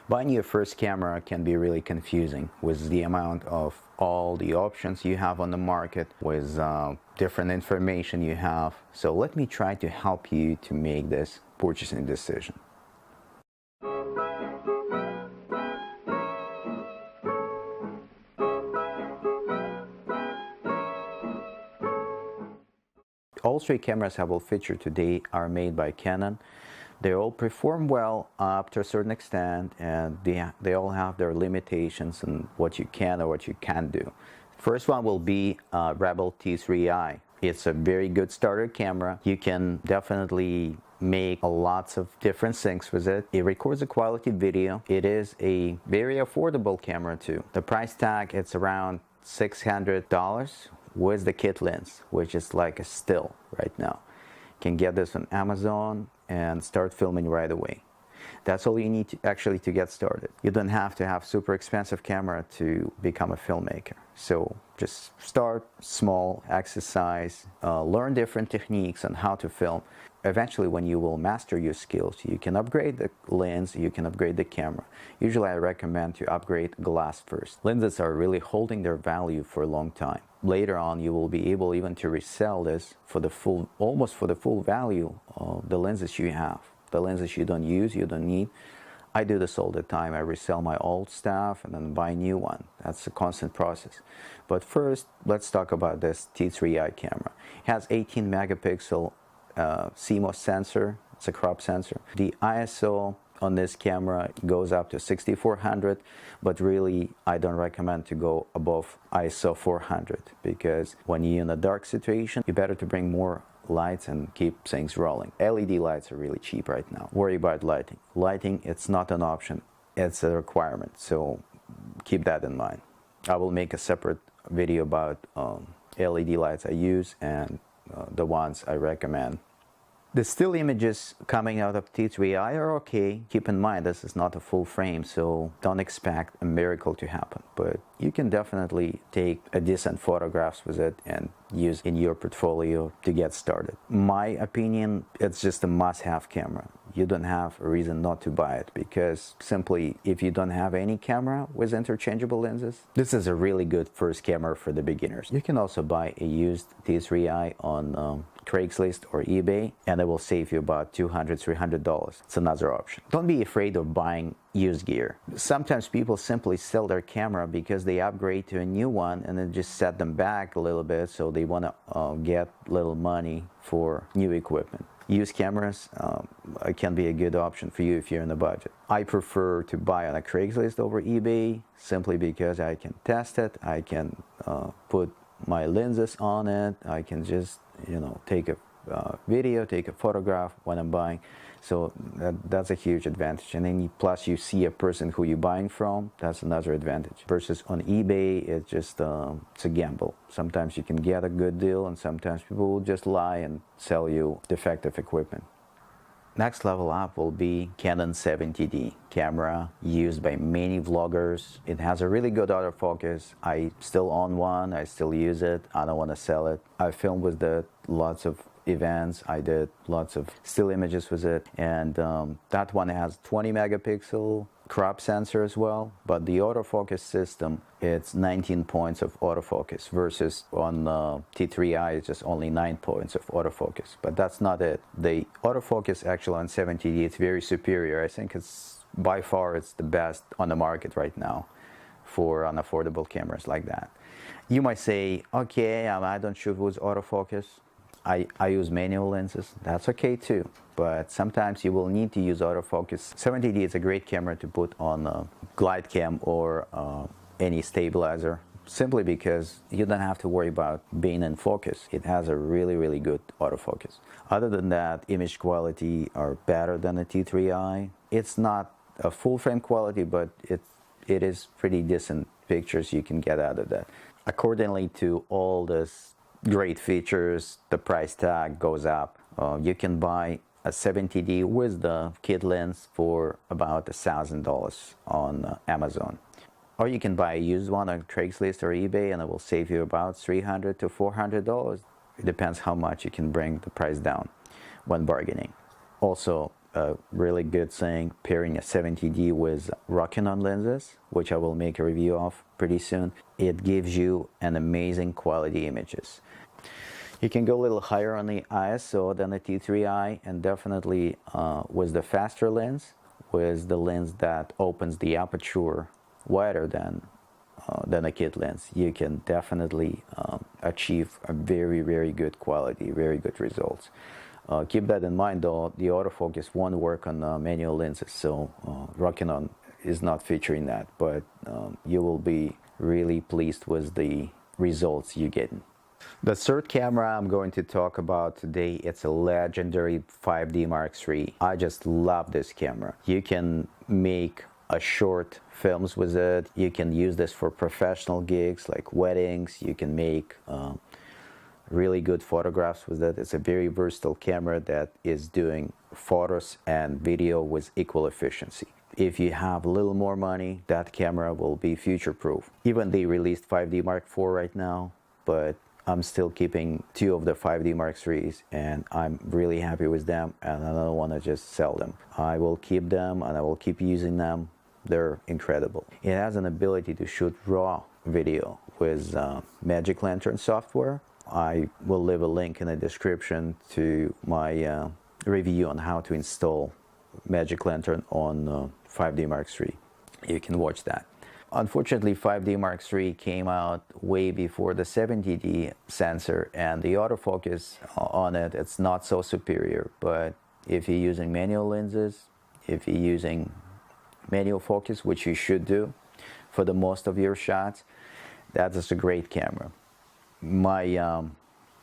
Buying your first camera can be really confusing with the amount of all the options you have on the market, with different information you have. So let me try to help you to make this purchasing decision. All three cameras I will feature today are made by Canon. They all perform well up to a certain extent, and they all have their limitations and what you can or what you can't do. First one will be Rebel T3i. It's a very good starter camera. You can definitely make lots of different things with it. It records a quality video. It is a very affordable camera too. The price tag, it's around $600 with the kit lens, which is like a still right now. You can get this on Amazon and start filming right away. That's all you need to get started. You don't have to have super expensive camera to become a filmmaker. So just start small, exercise, learn different techniques on how to film. Eventually, when you will master your skills, you can upgrade the lens, you can upgrade the camera. Usually I recommend to upgrade glass first. Lenses are really holding their value for a long time. Later on, you will be able even to resell this for the full, almost for the full value of the lenses you have. The lenses you don't use, you don't need. I do this all the time. I resell my old stuff and then buy a new one. That's a constant process. But first, let's talk about this T3i camera. It has 18 megapixel CMOS sensor. It's a crop sensor. The ISO on this camera goes up to 6400, but really I don't recommend to go above ISO 400, because when you're in a dark situation, you better to bring more lights and keep things rolling. LED lights are really cheap right now. Worry about lighting. Lighting, it's not an option, it's a requirement, so keep that in mind. I will make a separate video about LED lights I use and the ones I recommend. The still images coming out of T3i are okay. Keep in mind, this is not a full frame, so don't expect a miracle to happen. But you can definitely take a decent photographs with it and use in your portfolio to get started. My opinion, it's just a must-have camera. You don't have a reason not to buy it, because simply if you don't have any camera with interchangeable lenses, this is a really good first camera for the beginners. You can also buy a used T3i on Craigslist or eBay, and it will save you about $200–300. It's another option. Don't be afraid of buying used gear. Sometimes people simply sell their camera because they upgrade to a new one and then just set them back a little bit, so they want to get little money for new equipment. Used cameras can be a good option for you if you're in the budget. I prefer to buy on a Craigslist over eBay simply because I can test it, I can put my lenses on it, I can just take a video, take a photograph when I'm buying. So that's a huge advantage. And then plus you see a person who you're buying from, that's another advantage. Versus on eBay, it's just it's a gamble. Sometimes you can get a good deal, and sometimes people will just lie and sell you defective equipment. Next level up will be Canon 70D camera, used by many vloggers. It has a really good autofocus. I still own one, I still use it, I don't want to sell it. I filmed with it lots of events, I did lots of still images with it, and that one has 20 megapixel crop sensor as well, but the autofocus system, it's 19 points of autofocus, versus on T3i it's just only 9 points of autofocus. But that's not it. The autofocus actually on 70D, it's very superior. I think it's by far it's the best on the market right now for unaffordable cameras like that. You might say, okay, I don't shoot with autofocus. I use manual lenses. That's okay too, but sometimes you will need to use autofocus. 70D is a great camera to put on a glide cam or any stabilizer, simply because you don't have to worry about being in focus. It has a really good autofocus. Other than that, image quality are better than the T3i. It's not a full frame quality, but it is pretty decent pictures you can get out of that. Accordingly to all this great features, the price tag goes up. You can buy a 70D with the kit lens for about $1,000 on Amazon. Or you can buy a used one on Craigslist or eBay, and it will save you about $300 to $400. It depends how much you can bring the price down when bargaining. Also, a really good thing pairing a 70D with Canon lenses, which I will make a review of pretty soon. It gives you an amazing quality images. You can go a little higher on the ISO than the T3i, and definitely with the faster lens, with the lens that opens the aperture wider than a kit lens, you can definitely achieve a very, very good quality, very good results. Keep that in mind though, the autofocus won't work on manual lenses, so Canon is not featuring that, but you will be really pleased with the results you get. The third camera I'm going to talk about today, it's a legendary 5D Mark III. I just love this camera. You can make a short films with it. You can use this for professional gigs like weddings. You can make really good photographs with it. It's a very versatile camera that is doing photos and video with equal efficiency. If you have a little more money, that camera will be future-proof. Even they released 5D Mark IV right now, but I'm still keeping two of the 5D Mark IIIs, and I'm really happy with them, and I don't want to just sell them. I will keep them, and I will keep using them. They're incredible. It has an ability to shoot raw video with Magic Lantern software. I will leave a link in the description to my review on how to install Magic Lantern on 5D Mark III. You can watch that. Unfortunately, 5D Mark III came out way before the 70D sensor, and the autofocus on it, it's not so superior. But if you're using manual lenses, if you're using manual focus, which you should do for the most of your shots, that is a great camera. My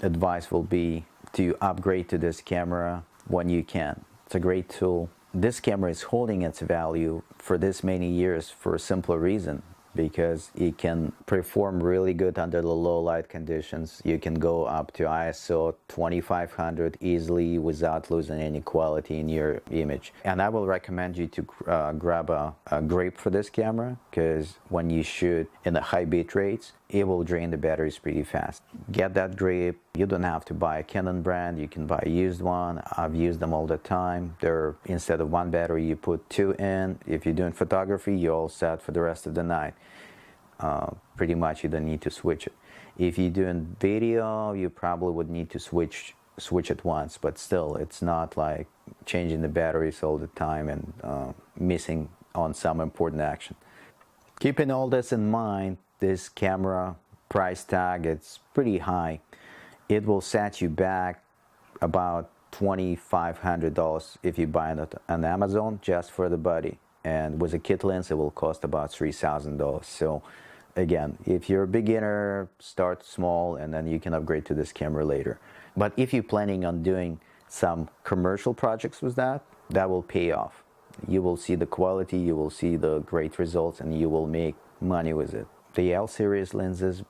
advice will be to upgrade to this camera when you can. It's a great tool. This camera is holding its value for this many years for a simple reason, because it can perform really good under the low light conditions. You can go up to ISO 2500 easily without losing any quality in your image. And I will recommend you to grab a grape for this camera, because when you shoot in the high bit rates, it will drain the batteries pretty fast. Get that grape. You don't have to buy a Canon brand. You can buy a used one. I've used them all the time. They're, instead of one battery, you put two in. If you're doing photography, you're all set for the rest of the night. Pretty much you don't need to switch it. If you're doing video, you probably would need to switch it once, but still, it's not like changing the batteries all the time and missing on some important action. Keeping all this in mind, this camera price tag, it's pretty high. It will set you back about $2,500 if you buy it on Amazon just for the body. And with a kit lens, it will cost about $3,000. So again, if you're a beginner, start small and then you can upgrade to this camera later. But if you're planning on doing some commercial projects with that, that will pay off. You will see the quality, you will see the great results, and you will make money with it. The L series lenses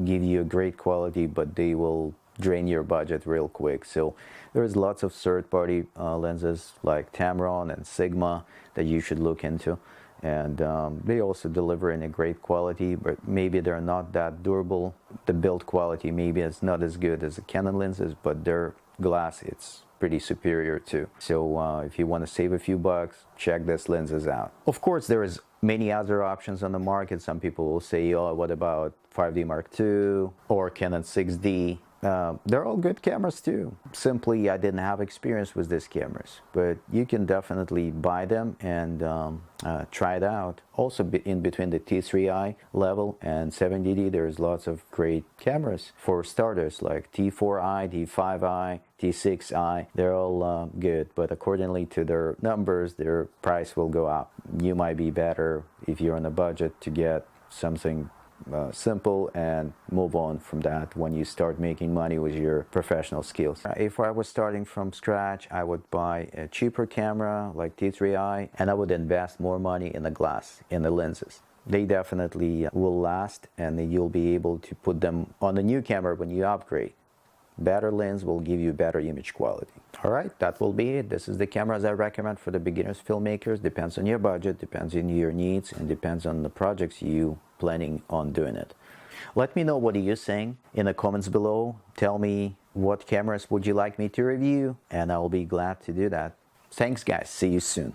give you a great quality, but they will drain your budget real quick. So there's lots of third-party lenses like Tamron and Sigma that you should look into, and they also deliver in a great quality, but maybe they're not that durable. The build quality maybe is not as good as the Canon lenses, but their glass, it's pretty superior too. So if you want to save a few bucks, check these lenses out. Of course, there is many other options on the market. Some people will say, oh, what about 5D Mark II or Canon 6D? They're all good cameras too. Simply, I didn't have experience with these cameras, but you can definitely buy them and try it out. Also, in between the T3i level and 7DD, there's lots of great cameras for starters, like T4i, T5i, T6i. They're all good, but accordingly to their numbers, their price will go up. You might be better if you're on a budget to get something simple and move on from that when you start making money with your professional skills. If I was starting from scratch, I would buy a cheaper camera like T3i, and I would invest more money in the glass, in the lenses. They definitely will last, and you'll be able to put them on the new camera when you upgrade. Better lens will give you better image quality. All right, that will be it. This is the cameras I recommend for the beginners filmmakers. Depends on your budget, depends on your needs, and depends on the projects you planning on doing it. Let me know what you're saying in the comments below. Tell me what cameras would you like me to review, and I'll be glad to do that. Thanks guys, see you soon.